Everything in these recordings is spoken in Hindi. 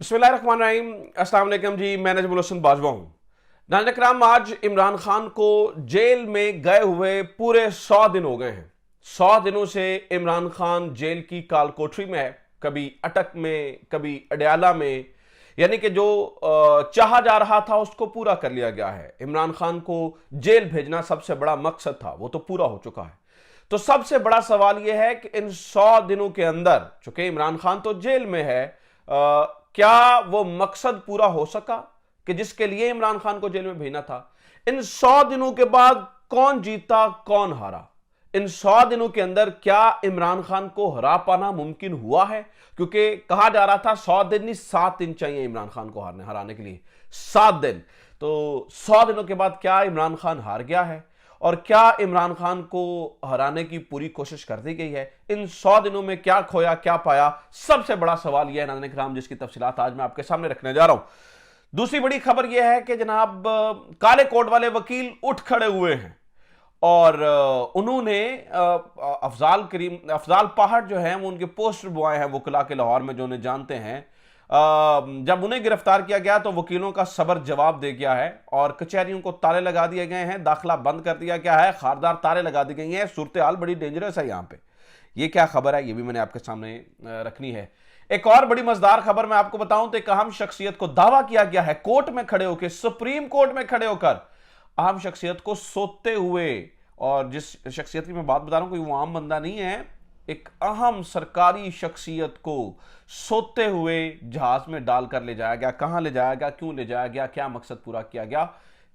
बिस्मिल्लाहिर्रहमानिर्रहीम। अस्सलाम वालेकुम जी, मैं नजमुल हसन बाजवा हूं। नाज़रीन इकराम, आज इमरान खान को जेल में गए हुए पूरे 100 दिन हो गए हैं। 100 दिनों से इमरान खान जेल की कालकोठरी में है, कभी अटक में, कभी अडयाला में। यानी कि जो चाहा जा रहा था उसको पूरा कर लिया गया है। इमरान खान को जेल भेजना सबसे बड़ा मकसद था, वो तो पूरा हो चुका है। तो सबसे बड़ा सवाल यह है कि इन 100 दिनों के अंदर, चूंकि इमरान खान तो जेल में है, क्या वो मकसद पूरा हो सका कि जिसके लिए इमरान खान को जेल में भेजना था? इन 100 दिनों के बाद कौन जीता कौन हारा? इन 100 दिनों के अंदर क्या इमरान खान को हरा पाना मुमकिन हुआ है? क्योंकि कहा जा रहा था 100 दिन नहीं, 7 दिन चाहिए इमरान खान को हराने के लिए। 7 दिन। तो 100 दिनों के बाद क्या इमरान खान हार गया है? और क्या इमरान खान को हराने की पूरी कोशिश कर दी गई है? इन 100 दिनों में क्या खोया क्या पाया? सबसे बड़ा सवाल यह है नाज़रीन किराम, जिसकी तफसीलात आज मैं आपके सामने रखने जा रहा हूं। दूसरी बड़ी खबर यह है कि जनाब काले कोट वाले वकील उठ खड़े हुए हैं और उन्होंने अफजाल पहाड़ जो है वो उनके पोस्टर बुआए हैं वकला के लाहौर में, जो उन्हें जानते हैं। जब उन्हें गिरफ्तार किया गया तो वकीलों का सबर जवाब दे गया है और कचहरियों को ताले लगा दिए गए हैं, दाखिला बंद कर दिया गया है, खारदार ताले लगा दी गई हैं। सूरत हाल बड़ी डेंजरस है यहां पे। ये क्या खबर है, ये भी मैंने आपके सामने रखनी है। एक और बड़ी मजेदार खबर मैं आपको बताऊं तो एक अहम शख्सियत को दावा किया गया है कोर्ट में खड़े होकर, सुप्रीम कोर्ट में खड़े होकर, अहम शख्सियत को सोते हुए। और जिस शख्सियत की मैं बात बता रहा हूं कोई वो आम बंदा नहीं है, एक अहम सरकारी शख्सियत को सोते हुए जहाज में डालकर ले जाया गया। कहां ले जाया गया, क्यों ले जाया गया, क्या मकसद पूरा किया गया,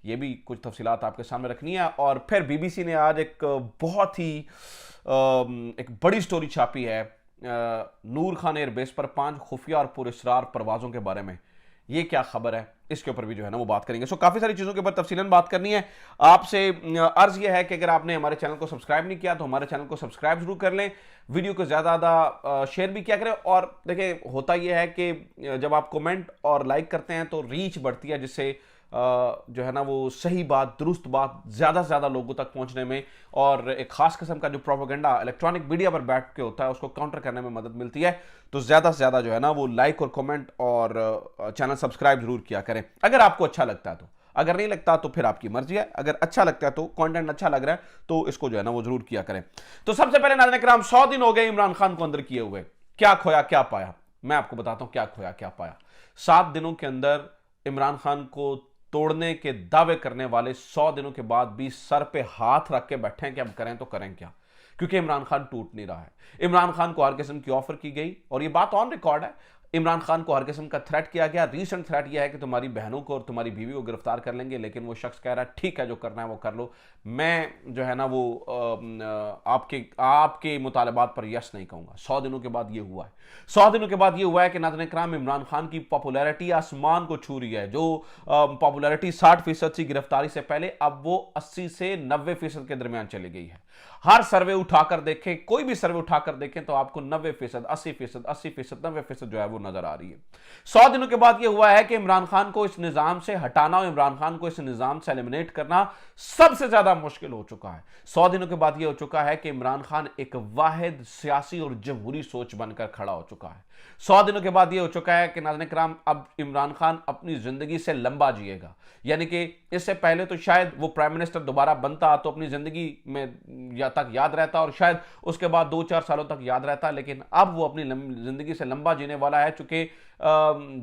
ये भी कुछ तफसीलात आपके सामने रखनी है। और फिर बीबीसी ने आज एक बहुत ही एक बड़ी स्टोरी छापी है नूर खान एयरबेस पर 5 खुफिया और पुरअसरार परवाजों के बारे में। ये क्या खबर है, इसके ऊपर भी जो है ना वो बात करेंगे। सो काफी सारी चीजों के ऊपर तफसीलन बात करनी है। आपसे अर्ज यह है कि अगर आपने हमारे चैनल को सब्सक्राइब नहीं किया तो हमारे चैनल को सब्सक्राइब जरूर कर लें, वीडियो को ज्यादा शेयर भी किया करें। और देखिए होता यह है कि जब आप कमेंट और लाइक करते हैं तो रीच बढ़ती है, जिससे जो है ना वो सही बात, दुरुस्त बात ज्यादा से ज्यादा लोगों तक पहुंचने में और एक खास किस्म का जो प्रोपेगेंडा इलेक्ट्रॉनिक मीडिया पर बैठ के होता है उसको काउंटर करने में मदद मिलती है। तो ज्यादा से ज्यादा जो है ना वो लाइक और कमेंट और चैनल सब्सक्राइब जरूर किया करें अगर आपको अच्छा लगता है तो। अगर नहीं लगता तो फिर आपकी मर्जी है। अगर अच्छा लगता है तो, कंटेंट अच्छा लग रहा है तो इसको जो है ना वो जरूर किया करें। तो सबसे पहले नाज़रीन किराम, 100 दिन हो गए इमरान खान को अंदर किए हुए। क्या खोया क्या पाया, मैं आपको बताता हूं क्या खोया क्या पाया। 7 दिनों के अंदर इमरान खान को तोड़ने के दावे करने वाले 100 दिनों के बाद भी सर पे हाथ रख के बैठे हैं कि अब करें तो करें क्या, क्योंकि इमरान खान टूट नहीं रहा है। इमरान खान को हर किस्म की ऑफर की गई और ये बात ऑन रिकॉर्ड है। इमरान खान को हर किस्म का थ्रेट किया गया। रीसेंट थ्रेट यह है कि तुम्हारी बहनों को और तुम्हारी बीवी को गिरफ्तार कर लेंगे, लेकिन वो शख्स कह रहा है ठीक है जो करना है वो कर लो, मैं जो है ना वो आपके मुतालबात पर यस नहीं कहूंगा। 100 दिनों के बाद ये हुआ है। 100 दिनों के बाद ये हुआ है कि नाज़रीन इकराम, इमरान खान की पॉपुलैरिटी आसमान को छू रही है। जो पॉपुलैरिटी 60% थी गिरफ्तारी से पहले, अब वो 80 से 90% के दरमियान चली गई है। हर सर्वे उठाकर देखें, कोई भी सर्वे उठाकर देखें तो आपको 90%, 80%, 80%, 90% जो है वो नजर आ रही है। 100 दिनों के बाद यह हुआ है कि इमरान खान को इस निजाम से हटाना और इमरान खान को इस निजाम से एलिमिनेट करना सबसे ज्यादा मुश्किल हो चुका है। 100 दिनों के बाद यह हो चुका है कि इमरान खान एक वाहिद सियासी और जमहूरी सोच बनकर खड़ा हो चुका है। 100 दिनों के बाद यह हो चुका है कि नाज़रीन किराम, अब इमरान खान अपनी जिंदगी से लंबा जिएगा। यानी कि इससे पहले तो शायद वो प्राइम मिनिस्टर दोबारा बनता तो अपनी जिंदगी में तक याद रहता और शायद उसके बाद 2-4 सालों तक याद रहता, लेकिन अब वो अपनी जिंदगी से लंबा जीने वाला है। चूंकि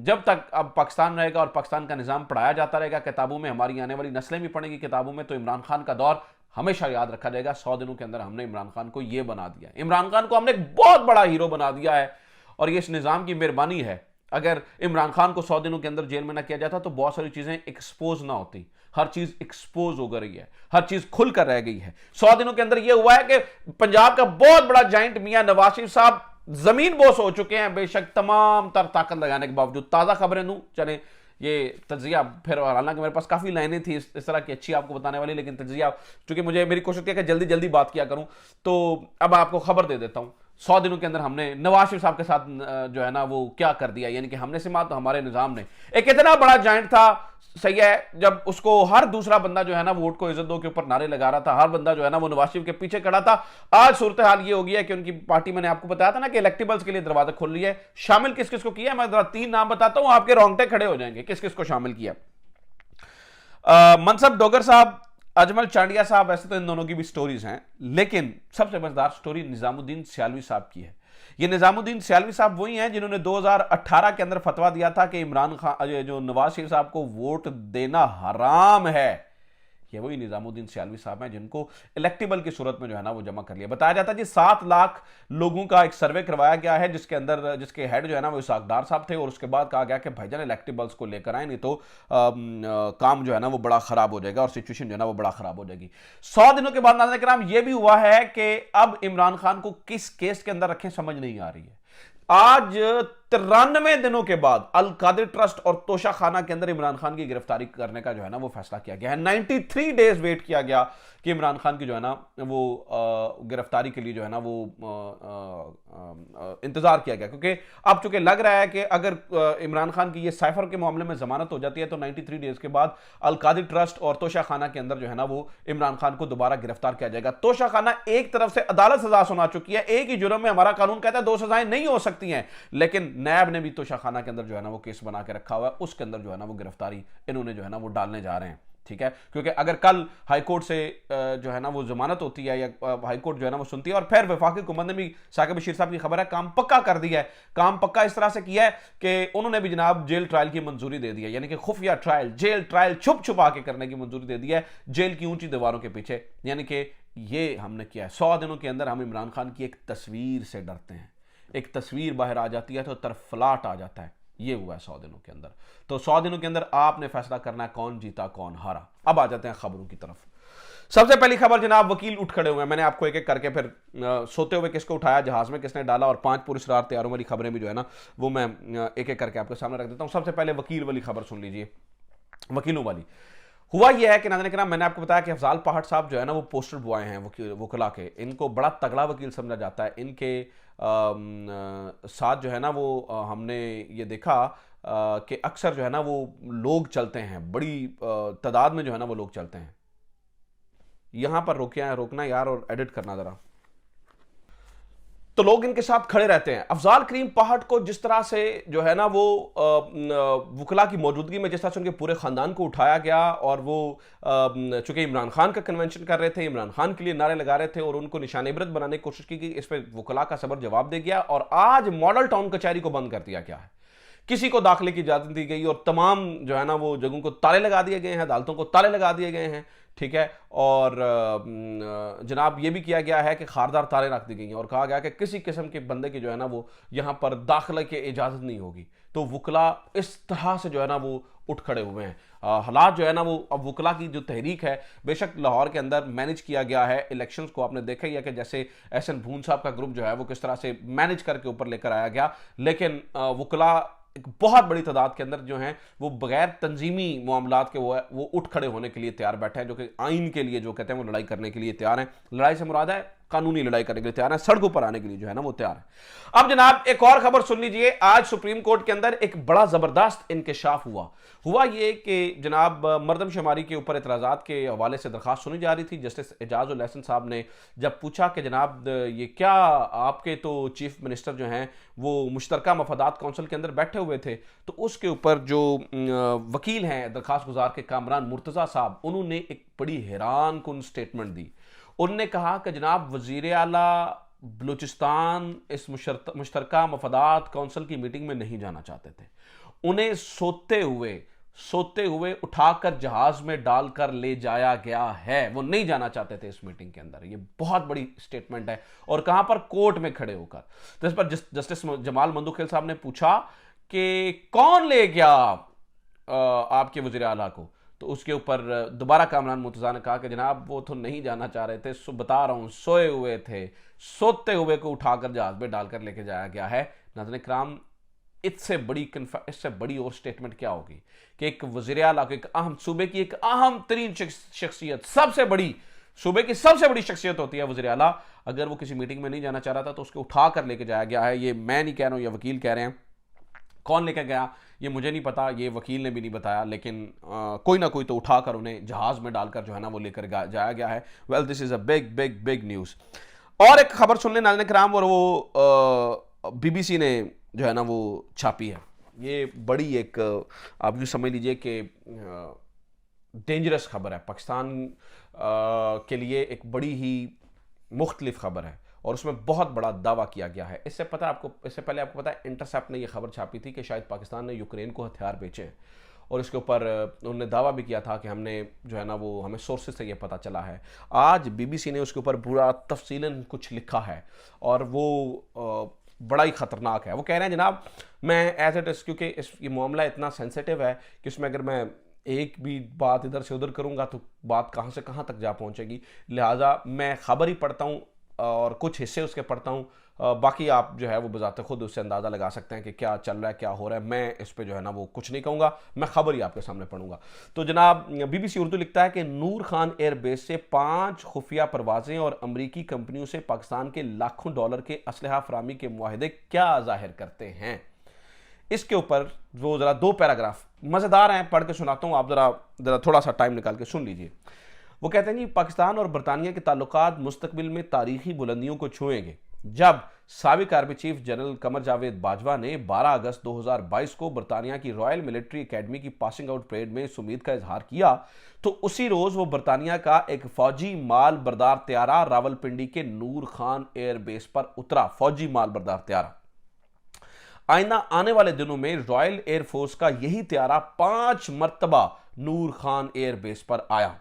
जब तक अब पाकिस्तान रहेगा और पाकिस्तान का निजाम पढ़ाया जाता रहेगा किताबों में, हमारी आने वाली नस्लें भी पढ़ेंगी किताबों में, तो इमरान खान का दौर हमेशा याद रखा जाएगा। 100 दिनों के अंदर हमने इमरान खान को यह बना दिया, इमरान खान को हमने एक बहुत बड़ा हीरो बना दिया है और ये इस निजाम की मेहरबानी है। अगर इमरान खान को 100 दिनों के अंदर जेल में ना किया जाता तो बहुत सारी चीजें एक्सपोज ना होती। हर चीज एक्सपोज हो गई है, हर चीज खुलकर रह गई है। 100 दिनों के अंदर यह हुआ है कि पंजाब का बहुत बड़ा जाइंट मियां नवाज शरीफ साहब जमीन बोस हो चुके हैं, बेशक तमाम तर ताकत लगाने के बावजूद। ताजा खबरें दूं, चले ये तजिया फिर, हालांकि मेरे पास काफी लाइनें थी इस तरह की अच्छी आपको बताने वाली, लेकिन तजिया चूंकि मुझे मेरी कोशिश थी कि जल्दी जल्दी बात किया करूं, तो अब आपको खबर दे देता हूं। 100 दिनों के अंदर हमने नवाज शरीफ साहब के साथ जो है ना वो क्या कर दिया, यानी कि हमने से मात तो हमारे निजाम ने, एक इतना बड़ा जाइंट था, सही है, जब उसको हर दूसरा बंदा जो है ना वोट को इज्जत दो के ऊपर नारे लगा रहा था, हर बंदा जो है ना वो नवाज शरीफ के पीछे खड़ा था। आज सूरत हाल ये हो गई है कि उनकी पार्टी, मैंने आपको बताया था ना कि इलेक्टेबल्स के लिए दरवाजा खोल रही है। शामिल किस किस को किया है, मैं जरा 3 नाम बताता हूं, आपके रोंगटे खड़े हो जाएंगे किस किस को शामिल किया। मनसब डोगर साहब, अजमल चांडिया साहब, वैसे तो इन दोनों की भी स्टोरीज हैं, लेकिन सबसे मजेदार स्टोरी निजामुद्दीन सियालवी साहब की है। ये निजामुद्दीन सियालवी साहब वही हैं जिन्होंने 2018 के अंदर फतवा दिया था कि इमरान खान जो नवाज शरीफ साहब को वोट देना हराम है। ये वही निजामुद्दीन सियालवी साहब हैं जिनको इलेक्टेबल की सूरत में जो है ना वो जमा कर लिया। बताया जाता है जी 7 लाख लोगों का एक सर्वे करवाया गया है, जिसके हेड जो है ना वो इसाक डार साहब थे, और उसके बाद कहा गया कि भाईजान इलेक्टेबल्स को लेकर आए, नहीं तो काम जो है ना वो बड़ा खराब हो जाएगा और सिचुएशन जो है ना वो बड़ा खराब हो जाएगी। 100 दिनों के बाद नाज़रीन किराम ये भी हुआ है कि अब इमरान खान को किस केस के अंदर रखें समझ नहीं आ रही है। आज 93 दिनों के बाद अल कादिर ट्रस्ट और तोशा खाना के अंदर इमरान खान की गिरफ्तारी करने का जो है ना वो फैसला किया गया है। 93 डेज वेट किया गया कि इमरान खान की जो है ना वो गिरफ्तारी के लिए जो है ना वो इंतजार किया गया, क्योंकि अब चूंकि लग रहा है कि अगर इमरान खान की ये साइफर के मामले में जमानत हो जाती है तो 93 डेज के बाद अल कादिर ट्रस्ट और तोशा खाना के अंदर जो है ना वो इमरान खान को दोबारा गिरफ्तार किया जाएगा। तोशा खाना एक तरफ से अदालत सजा सुना चुकी है, एक ही जुर्म में हमारा कानून कहता है 2 सजाएं नहीं हो सकती हैं, लेकिन नैब ने भी तोशा खाना के अंदर जो है ना वो केस बना के रखा हुआ है, उसके अंदर जो है ना वो गिरफ्तारी इन्होंने जो है ना वो डालने जा रहे हैं। ठीक है, क्योंकि अगर कल हाईकोर्ट से जो है ना वो जमानत होती है या हाईकोर्ट जो है ना वो सुनती है, और फिर वफाकी हुकूमत ने भी, साकिब बशीर साहब की खबर है, काम पक्का कर दिया है। काम पक्का इस तरह से किया है कि उन्होंने भी जनाब जेल ट्रायल की मंजूरी दे दी है, यानी कि खुफिया ट्रायल, जेल ट्रायल छुप छुपा के करने की मंजूरी दे दी है जेल की ऊंची दीवारों के पीछे। यानी कि ये हमने किया है। 100 दिनों के अंदर हम इमरान खान की एक तस्वीर से डरते हैं, एक तस्वीर बाहर आ जाती है तो तरफलाट आ जाता है। ये हुआ है 100 दिनों के अंदर। तो 100 दिनों के अंदर आपने फैसला करना है कौन जीता कौन हारा। अब आ जाते हैं खबरों की तरफ। सबसे पहली खबर जनाब, वकील उठ खड़े हुए हैं। मैंने आपको एक एक करके फिर सोते हुए किसको उठाया, जहाज में किसने डाला, और 5 पुलिस रार तैयारों वाली खबरें भी जो है ना वो मैं एक एक करके आपके सामने रख देता हूं। सबसे पहले वकील वाली खबर सुन लीजिए, वकीलों वाली। हुआ यह है कि नाज़रीन किराम, मैंने आपको बताया कि अफजाल पहाड़ साहब जो है ना वो पोस्टर बुआए हैं वकीला के, इनको बड़ा तगड़ा वकील समझा जाता है। इनके साथ जो है ना वो हमने ये देखा कि अक्सर जो है ना वो लोग चलते हैं, बड़ी तादाद में जो है ना वो लोग चलते हैं। यहां पर रोकना यार और एडिट करना जरा। तो लोग इनके साथ खड़े रहते हैं। अफजाल करीम पहाड़ को जिस तरह से जो है ना वो वकला की मौजूदगी में जिस तरह से उनके पूरे खानदान को उठाया गया, और वो चूंकि इमरान खान का कन्वेंशन कर रहे थे, इमरान खान के लिए नारे लगा रहे थे और उनको निशान इबरत बनाने की कोशिश की, इस पर वकला का सबर जवाब दे गया। और आज मॉडल टाउन कचहरी को बंद कर दिया गया है, किसी को दाखिले की इजाजत दी गई, और तमाम जो है ना वो जगहों को ताले लगा दिए गए हैं, अदालतों को ताले लगा दिए गए हैं। ठीक है, और जनाब ये भी किया गया है कि खारदार तारे रख दी गई हैं, और कहा गया कि किसी किस्म के बंदे की जो है ना वो यहाँ पर दाखिले की इजाज़त नहीं होगी। तो वकला इस तरह से जो है ना वो उठ खड़े हुए हैं। हालात जो है ना वो, अब वकला की जो तहरीक है, बेशक लाहौर के अंदर मैनेज किया गया है इलेक्शंस को, आपने देखा ही है कि जैसे एहसन भून साहब का ग्रुप जो है वो किस तरह से मैनेज करके ऊपर लेकर आया गया, लेकिन वकला एक बहुत बड़ी तादाद के अंदर जो हैं वो बगैर तंजीमी मामलात के वो उठ खड़े होने के लिए तैयार बैठे हैं, जो कि आइन के लिए जो कहते हैं वो लड़ाई करने के लिए तैयार हैं। लड़ाई से मुराद है कानूनी लड़ाई करने के लिए तैयार है, सड़कों पर आने के लिए जो है ना वो तैयार है। अब जनाब एक और खबर सुन लीजिए। आज सुप्रीम कोर्ट के अंदर एक बड़ा जबरदस्त इंकशाफ हुआ ये कि जनाब मरदमशुमारी के ऊपर एतराज़ात के हवाले से दरखास्त सुनी जा रही थी। जस्टिस एजाज उल एहसन साहब ने जब पूछा कि जनाब ये क्या आपके तो चीफ मिनिस्टर जो हैं वो मुश्तरका मफादात कौंसिल के अंदर बैठे हुए थे, तो उसके ऊपर जो वकील हैं दरखास्त गुजार के कामरान मुर्तज़ा साहब, उन्होंने एक बड़ी हैरान कुन स्टेटमेंट दी। उन्होंने कहा कि जनाब वज़ीर आला बलूचिस्तान इस मुश्तरका मफादात कौंसिल की मीटिंग में नहीं जाना चाहते थे। उन्हें सोते हुए उठाकर जहाज में डालकर ले जाया गया है, वो नहीं जाना चाहते थे इस मीटिंग के अंदर। ये बहुत बड़ी स्टेटमेंट है, और कहां पर, कोर्ट में खड़े होकर। तो इस पर जस्टिस जमाल मंदुखेल साहब ने पूछा कि कौन ले गया आपके वज़ीर आला को, तो उसके ऊपर दोबारा कामरान मुर्तज़ा ने कहा कि जनाब वो तो नहीं जाना चाह रहे थे, बता रहा हूं सोए हुए थे, सोते हुए को उठाकर जहाज में डालकर लेके जाया गया है। नाज़रीन किराम, इससे बड़ी और स्टेटमेंट क्या होगी कि एक वज़ीर आला को, एक अहम सूबे की एक अहम तरीन शख्सियत, सबसे बड़ी सूबे की सबसे बड़ी शख्सियत होती है वज़ीर आला, अगर वो किसी मीटिंग में नहीं जाना चाह रहा था तो उसको उठा कर लेके जाया गया है। ये मैं नहीं कह रहा हूँ, ये वकील कह रहे हैं। कौन लेकर गया ये मुझे नहीं पता, ये वकील ने भी नहीं बताया, लेकिन कोई ना कोई तो उठाकर उन्हें जहाज में डालकर जो है ना वो लेकर जाया गया है। Well, this is a big big big news. और एक खबर सुन लें नाज़रीन किराम, और वो बीबीसी ने जो है ना वो छापी है। ये बड़ी एक आप यूँ समझ लीजिए कि डेंजरस खबर है, पाकिस्तान के लिए एक बड़ी ही मुख्तलिफ खबर है, और उसमें बहुत बड़ा दावा किया गया है। इससे पहले आपको पता है इंटरसेप्ट ने यह खबर छापी थी कि शायद पाकिस्तान ने यूक्रेन को हथियार बेचे हैं, और इसके ऊपर उन्होंने दावा भी किया था कि हमने जो है ना वो हमें सोर्सेज से ये पता चला है। आज बीबीसी ने उसके ऊपर पूरा तफसीलन कुछ लिखा है, और वो बड़ा ही ख़तरनाक है। वो कह रहे हैं जनाब, मैं एज इट इज़, क्योंकि ये मामला इतना सेंसिटिव है कि उसमें अगर मैं एक भी बात इधर से उधर करूंगा तो बात कहाँ से कहाँ तक जा पहुँचेगी, लिहाजा मैं खबर ही पढ़ता हूँ और कुछ हिस्से उसके पढ़ता हूँ, बाकी आप जो है वो बजाते खुद उससे अंदाज़ा लगा सकते हैं कि क्या चल रहा है, क्या हो रहा है। मैं इस पे जो है ना वो कुछ नहीं कहूँगा, मैं खबर ही आपके सामने पढ़ूंगा। तो जनाब, बीबीसी उर्दू लिखता है कि नूर खान एयरबेस से 5 खुफिया परवाजें और अमरीकी कंपनियों से पाकिस्तान के लाखों डॉलर के असलहा फरामी के मुआहदे क्या जाहिर करते हैं। इसके ऊपर वो ज़रा 2 पैराग्राफ मज़ेदार हैं, पढ़ के सुनाता हूँ, आप ज़रा थोड़ा सा टाइम निकाल के सुन लीजिए। वो कहते हैं जी, पाकिस्तान और बरतानिया के ताल्लुकात मुस्तकबिल में तारीखी बुलंदियों को छुएंगे जब साबिक army chief general Qamar Javed Bajwa ने 12 अगस्त 2022 को बरतानिया की रॉयल मिलिट्री एकेडमी की पासिंग आउट परेड में इस उम्मीद का इजहार किया, तो उसी रोज वो बरतानिया का एक फौजी माल बरदार त्यारा रावलपिंडी के नूर खान एयरबेस पर उतरा। फौजी माल बरदार त्यारा आइंदा आने वाले दिनों में रॉयल एयरफोर्स का यही त्यारा 5 मरतबा नूर खान एयरबेस पर आया।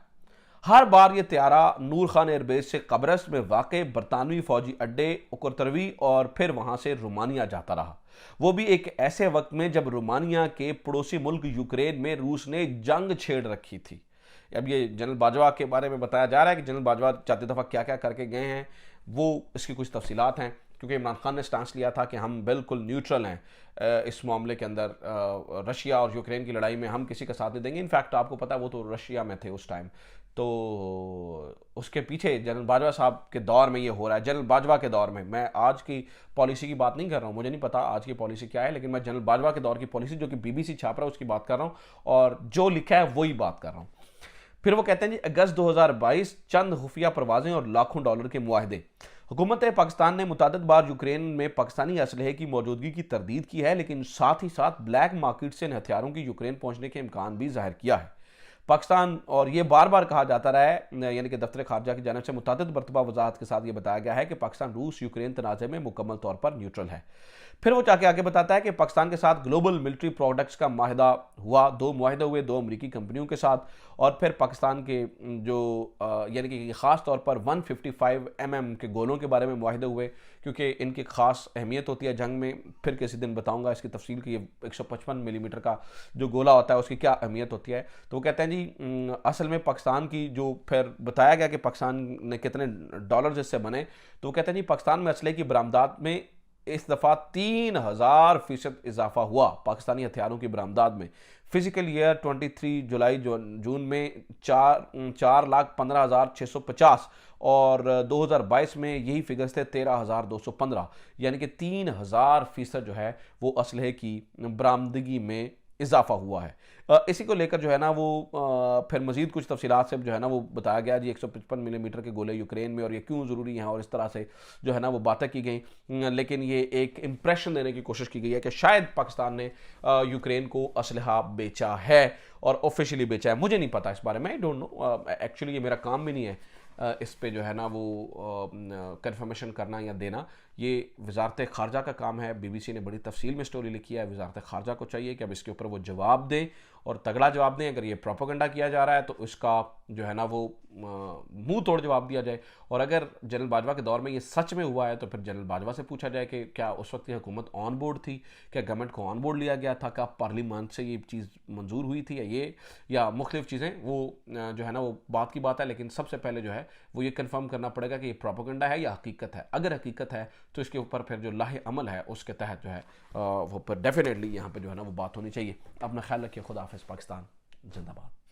हर बार यह त्यारा नूर खान एयरबेस से कब्रस में वाक़ बरतानवी फौजी अड्डे उकरतरवी और फिर वहां से रोमानिया जाता रहा, वो भी एक ऐसे वक्त में जब रोमानिया के पड़ोसी मुल्क यूक्रेन में रूस ने जंग छेड़ रखी थी। अब ये जनरल बाजवा के बारे में बताया जा रहा है कि जनरल बाजवा जाते दफ़ा क्या क्या करके गए हैं, वो इसकी कुछ तफसीलात हैं, क्योंकि इमरान खान ने स्टांस लिया था कि हम बिल्कुल न्यूट्रल हैं इस मामले के अंदर, रशिया और यूक्रेन की लड़ाई में हम किसी का साथ नहीं देंगे। इनफैक्ट आपको पता है वो तो रशिया में थे उस टाइम, तो उसके पीछे जनरल बाजवा साहब के दौर में ये हो रहा है। जनरल बाजवा के दौर में, मैं आज की पॉलिसी की बात नहीं कर रहा हूँ, मुझे नहीं पता आज की पॉलिसी क्या है, लेकिन मैं जनरल बाजवा के दौर की पॉलिसी जो कि बीबीसी छाप रहा है उसकी बात कर रहा हूँ, और जो लिखा है वही बात कर रहा हूँ। फिर वो कहते हैं जी, अगस्त 2022 चंद खुफिया परवाजें और लाखों डॉलर के मुआहदे। हुकूमत पाकिस्तान ने मुतादिद बार यूक्रेन में पाकिस्तानी असलहे की मौजूदगी की तरदीद की है, लेकिन साथ ही साथ ब्लैक मार्केट से इन हथियारों की यूक्रेन पहुंचने के इम्कान भी जाहिर किया है। पाकिस्तान, और ये बार बार कहा जाता रहा है, यानी कि दफ्तर खारजा की जानिब से मुतादिद मरतबा वजाहत के साथ ये बताया गया है कि पाकिस्तान रूस यूक्रेन तनाज़े में मुकम्मल तौर पर न्यूट्रल है। फिर वो जाके आगे बताता है कि पाकिस्तान के साथ ग्लोबल मिलिट्री प्रोडक्ट्स का माहिदा हुआ, 2 मुआहदे हुए 2 अमरीकी कंपनियों के साथ, और फिर पाकिस्तान के जो यानी कि ख़ास तौर पर 155 mm के गोलों के बारे में मुआहदे हुए, क्योंकि इनकी ख़ास अहमियत होती है जंग में। फिर किसी दिन बताऊंगा इसकी तफसील की, ये 155 मिलीमीटर का जो गोला होता है उसकी क्या अहमियत होती है। तो वो कहते हैं जी, असल में पाकिस्तान की जो फिर बताया गया कि पाकिस्तान ने कितने डॉलर इससे बने, तो वो कहते हैं जी, पाकिस्तान में असले की बरामदात में इस दफ़ा 3000% इजाफा हुआ। पाकिस्तानी हथियारों की बरामदात में फिजिकल ईयर 23 जुलाई जून में 4,15,650 और 2022 में यही फिगर्स थे 13,215, यानी कि 3000% जो है वो असलहे की बरामदगी में इजाफा हुआ है। इसी को लेकर जो है ना वो फिर मजीद कुछ तफसीलात से जो है ना वो बताया गया जी, 155 मिलीमीटर के गोले यूक्रेन में और ये क्यों ज़रूरी हैं, और इस तरह से जो है ना वो बातें की गई। लेकिन ये एक इम्प्रेशन देने की कोशिश की गई है कि शायद पाकिस्तान ने यूक्रेन को असलहा बेचा है, और ऑफिशियली बेचा है। मुझे नहीं पता इस बारे में, आई डोंट नो, एक्चुअली ये मेरा काम भी नहीं है इस पे जो है ना वो कंफर्मेशन करना या देना, ये वजारत खारजा का काम है। बीबीसी ने बड़ी तफसील में स्टोरी लिखी है, वजारत खारजा को चाहिए कि अब इसके ऊपर वो जवाब दें, और तगड़ा जवाब दें। अगर ये प्रोपेगेंडा किया जा रहा है तो इसका जो है ना वो मुंह तोड़ जवाब दिया जाए, और अगर जनरल बाजवा के दौर में ये सच में हुआ है तो फिर जनरल बाजवा से पूछा जाए कि क्या उस वक्त की हुकूमत ऑन बोर्ड थी, क्या गवर्नमेंट को ऑन बोर्ड लिया गया था, क्या पार्लियामेंट से ये चीज़ मंजूर हुई थी, या मुख्तलिफ चीज़ें, वो जो है ना वो बात की बात है। लेकिन सबसे पहले जो है वो ये कन्फर्म करना पड़ेगा कि ये प्रोपेगेंडा है या हकीकत है। अगर हकीकत है तो इसके ऊपर फिर जो लाहे अमल है उसके तहत जो है वो पर डेफिनेटली यहाँ पे जो है ना वो बात होनी चाहिए। अपना ख्याल रखिए, खुदा हाफिज़, पाकिस्तान जिंदाबाद।